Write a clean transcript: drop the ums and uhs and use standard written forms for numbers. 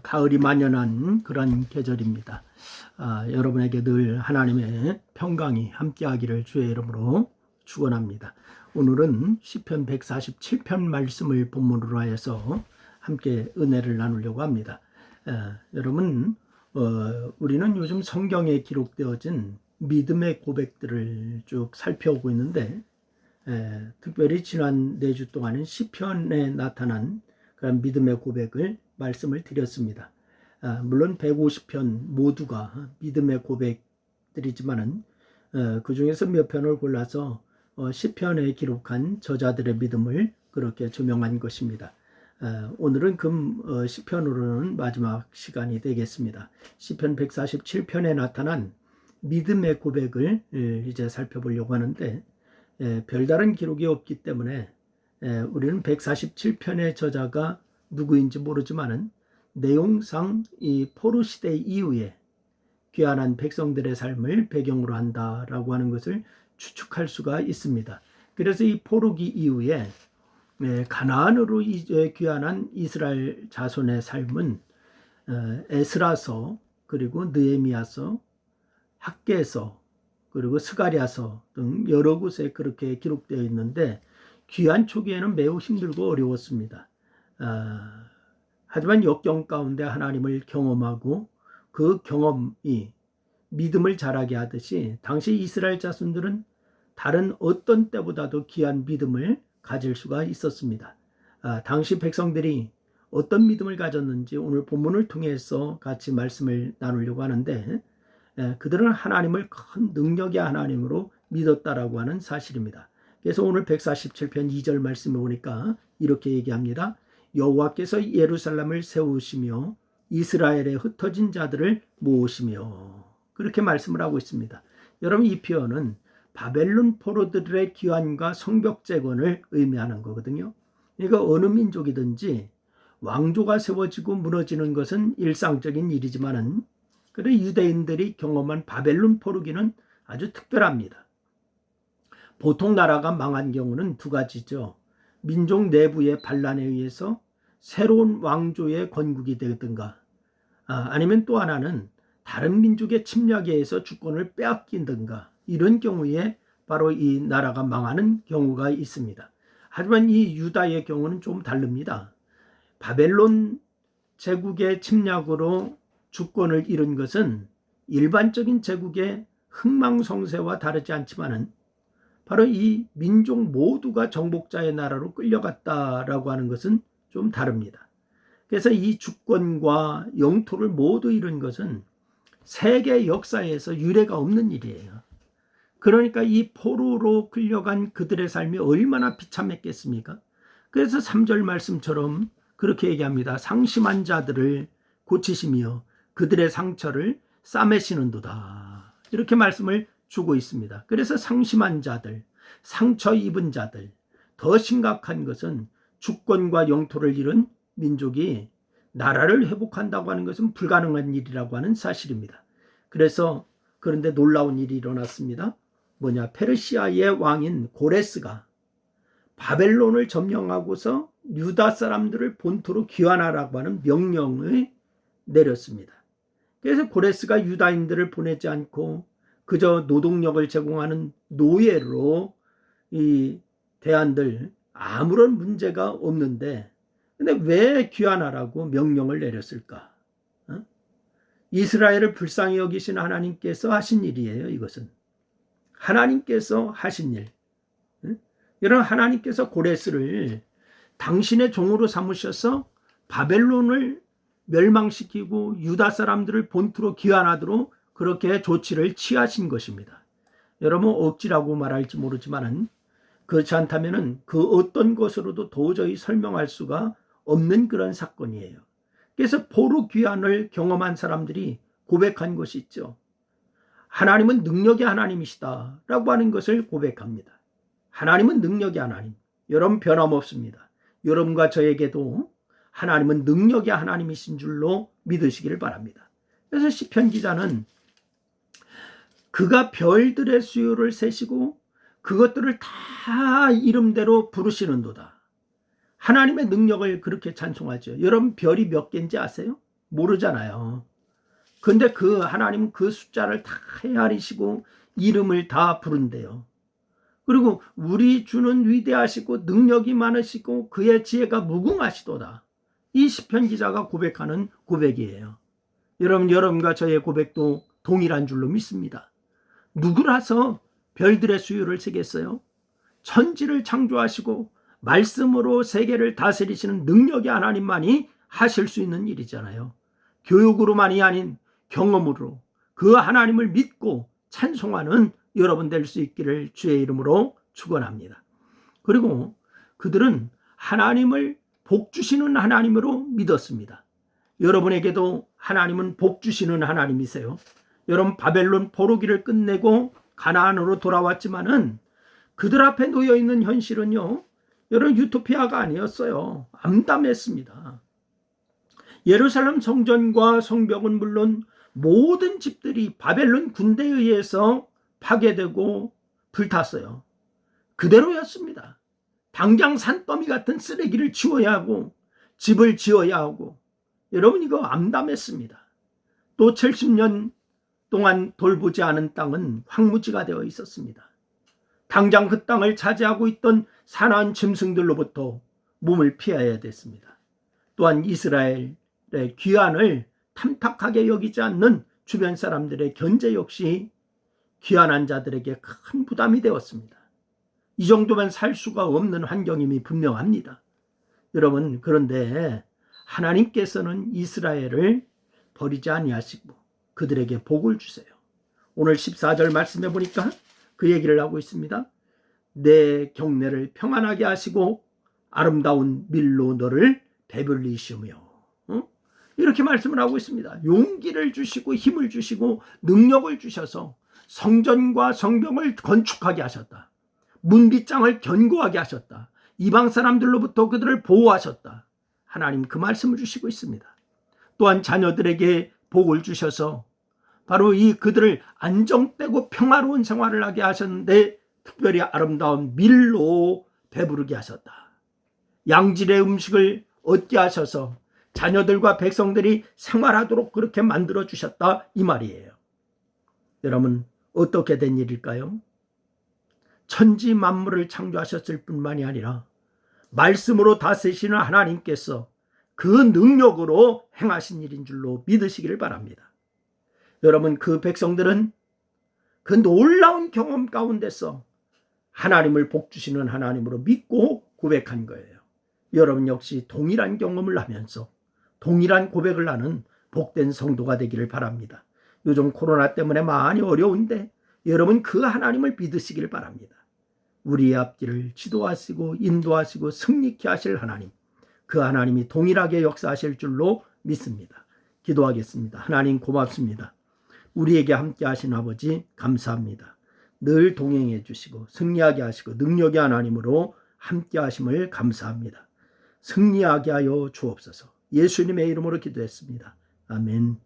가을이 만연한 그런 계절입니다. 여러분에게 늘 하나님의 평강이 함께하기를 주의 이름으로 축원합니다. 오늘은 시편 147편 말씀을 본문으로 하여서 함께 은혜를 나누려고 합니다. 여러분, 우리는 요즘 성경에 기록되어진 믿음의 고백들을 쭉 살펴오고 있는데, 특별히 지난 4주 동안은 시편에 나타난 그런 믿음의 고백을 말씀을 드렸습니다. 물론 150편 모두가 믿음의 고백들이지만은 그 중에서 몇 편을 골라서 시편에 기록한 저자들의 믿음을 그렇게 조명한 것입니다. 오늘은 시편으로는 마지막 시간이 되겠습니다. 시편 147편에 나타난 믿음의 고백을 이제 살펴보려고 하는데, 별다른 기록이 없기 때문에 우리는 147편의 저자가 누구인지 모르지만은 내용상 이 포로 시대 이후에 귀환한 백성들의 삶을 배경으로 한다라고 하는 것을 추측할 수가 있습니다. 그래서 이 포로기 이후에 가나안으로 이제 귀환한 이스라엘 자손의 삶은 에스라서, 그리고 느헤미야서, 학개서, 그리고 스가랴서 등 여러 곳에 그렇게 기록되어 있는데, 귀환 초기에는 매우 힘들고 어려웠습니다. 하지만 역경 가운데 하나님을 경험하고 그 경험이 믿음을 자라게 하듯이 당시 이스라엘 자손들은 다른 어떤 때보다도 귀한 믿음을 가질 수가 있었습니다. 당시 백성들이 어떤 믿음을 가졌는지 오늘 본문을 통해서 같이 말씀을 나누려고 하는데, 그들은 하나님을 큰 능력의 하나님으로 믿었다라고 하는 사실입니다. 그래서 오늘 147편 2절 말씀을 보니까 이렇게 얘기합니다. 여호와께서 예루살렘을 세우시며 이스라엘의 흩어진 자들을 모으시며, 그렇게 말씀을 하고 있습니다. 여러분, 이 표현은 바벨론 포로들의 귀환과 성벽 재건을 의미하는 거거든요. 그러니까 어느 민족이든지 왕조가 세워지고 무너지는 것은 일상적인 일이지만은, 그래 유대인들이 경험한 바벨론 포로기는 아주 특별합니다. 보통 나라가 망한 경우는 두 가지죠. 민족 내부의 반란에 의해서 새로운 왕조의 건국이 되든가, 아니면 또 하나는 다른 민족의 침략에 의해서 주권을 빼앗긴든가, 이런 경우에 바로 이 나라가 망하는 경우가 있습니다. 하지만 이 유다의 경우는 좀 다릅니다. 바벨론 제국의 침략으로 주권을 잃은 것은 일반적인 제국의 흥망성쇠와 다르지 않지만은 바로 이 민족 모두가 정복자의 나라로 끌려갔다라고 하는 것은 좀 다릅니다. 그래서 이 주권과 영토를 모두 잃은 것은 세계 역사에서 유례가 없는 일이에요. 그러니까 이 포로로 끌려간 그들의 삶이 얼마나 비참했겠습니까? 그래서 3절 말씀처럼 그렇게 얘기합니다. 상심한 자들을 고치시며 그들의 상처를 싸매시는도다, 이렇게 말씀을 주고 있습니다. 그래서 상심한 자들, 상처 입은 자들, 더 심각한 것은 주권과 영토를 잃은 민족이 나라를 회복한다고 하는 것은 불가능한 일이라고 하는 사실입니다. 그런데 놀라운 일이 일어났습니다. 페르시아의 왕인 고레스가 바벨론을 점령하고서 유다 사람들을 본토로 귀환하라고 하는 명령을 내렸습니다. 그래서 고레스가 유다인들을 보내지 않고 그저 노동력을 제공하는 노예로 대한들 아무런 문제가 없는데, 근데 왜 귀환하라고 명령을 내렸을까? 이스라엘을 불쌍히 여기신 하나님께서 하신 일이에요. 이것은 하나님께서 하신 일. 여러분, 하나님께서 고레스를 당신의 종으로 삼으셔서 바벨론을 멸망시키고 유다 사람들을 본토로 귀환하도록 그렇게 조치를 취하신 것입니다. 여러분, 억지라고 말할지 모르지만은 그렇지 않다면은 그 어떤 것으로도 도저히 설명할 수가 없는 그런 사건이에요. 그래서 포로 귀환을 경험한 사람들이 고백한 것이 있죠. 하나님은 능력의 하나님이시다라고 하는 것을 고백합니다. 하나님은 능력의 하나님. 여러분, 변함없습니다. 여러분과 저에게도 하나님은 능력의 하나님이신 줄로 믿으시기를 바랍니다. 그래서 시편 기자는 그가 별들의 수요를 세시고 그것들을 다 이름대로 부르시는도다. 하나님의 능력을 그렇게 찬송하죠. 여러분, 별이 몇 개인지 아세요? 모르잖아요. 근데 그 하나님은 그 숫자를 다 헤아리시고 이름을 다 부른대요. 그리고 우리 주는 위대하시고 능력이 많으시고 그의 지혜가 무궁하시도다. 이 시편 기자가 고백하는 고백이에요. 여러분과 저의 고백도 동일한 줄로 믿습니다. 누구라서 별들의 수요를 세겠어요? 천지를 창조하시고 말씀으로 세계를 다스리시는 능력의 하나님만이 하실 수 있는 일이잖아요. 교육으로만이 아닌 경험으로 그 하나님을 믿고 찬송하는 여러분 될 수 있기를 주의 이름으로 축원합니다. 그리고 그들은 하나님을 복 주시는 하나님으로 믿었습니다. 여러분에게도 하나님은 복 주시는 하나님이세요. 여러분 바벨론 포로기를 끝내고 가나안으로 돌아왔지만은 그들 앞에 놓여 있는 현실은요, 여러분 유토피아가 아니었어요. 암담했습니다. 예루살렘 성전과 성벽은 물론 모든 집들이 바벨론 군대에 의해서 파괴되고 불탔어요. 그대로였습니다. 당장 산더미 같은 쓰레기를 치워야 하고 집을 지어야 하고, 여러분 이거 암담했습니다. 또 70년 동안 돌보지 않은 땅은 황무지가 되어 있었습니다. 당장 그 땅을 차지하고 있던 사나운 짐승들로부터 몸을 피해야 됐습니다. 또한 이스라엘의 귀환을 탐탁하게 여기지 않는 주변 사람들의 견제 역시 귀환한 자들에게 큰 부담이 되었습니다. 이 정도면 살 수가 없는 환경임이 분명합니다. 여러분, 그런데 하나님께서는 이스라엘을 버리지 아니하시고 그들에게 복을 주세요. 오늘 14절 말씀해 보니까 그 얘기를 하고 있습니다. 내 경내를 평안하게 하시고 아름다운 밀로 너를 배불리시며, 이렇게 말씀을 하고 있습니다. 용기를 주시고 힘을 주시고 능력을 주셔서 성전과 성벽을 건축하게 하셨다. 문빗장을 견고하게 하셨다. 이방 사람들로부터 그들을 보호하셨다. 하나님 그 말씀을 주시고 있습니다. 또한 자녀들에게 복을 주셔서 바로 이 그들을 안정되고 평화로운 생활을 하게 하셨는데, 특별히 아름다운 밀로 배부르게 하셨다. 양질의 음식을 얻게 하셔서 자녀들과 백성들이 생활하도록 그렇게 만들어 주셨다, 이 말이에요. 여러분, 어떻게 된 일일까요? 천지 만물을 창조하셨을 뿐만이 아니라 말씀으로 다스리시는 하나님께서 그 능력으로 행하신 일인 줄로 믿으시기를 바랍니다. 여러분, 그 백성들은 그 놀라운 경험 가운데서 하나님을 복주시는 하나님으로 믿고 고백한 거예요. 여러분 역시 동일한 경험을 하면서 동일한 고백을 하는 복된 성도가 되기를 바랍니다. 요즘 코로나 때문에 많이 어려운데 여러분 그 하나님을 믿으시기를 바랍니다. 우리의 앞길을 지도하시고 인도하시고 승리케 하실 하나님, 그 하나님이 동일하게 역사하실 줄로 믿습니다. 기도하겠습니다. 하나님 고맙습니다. 우리에게 함께 하신 아버지 감사합니다. 늘 동행해 주시고 승리하게 하시고 능력의 하나님으로 함께 하심을 감사합니다. 승리하게 하여 주옵소서. 예수님의 이름으로 기도했습니다. 아멘.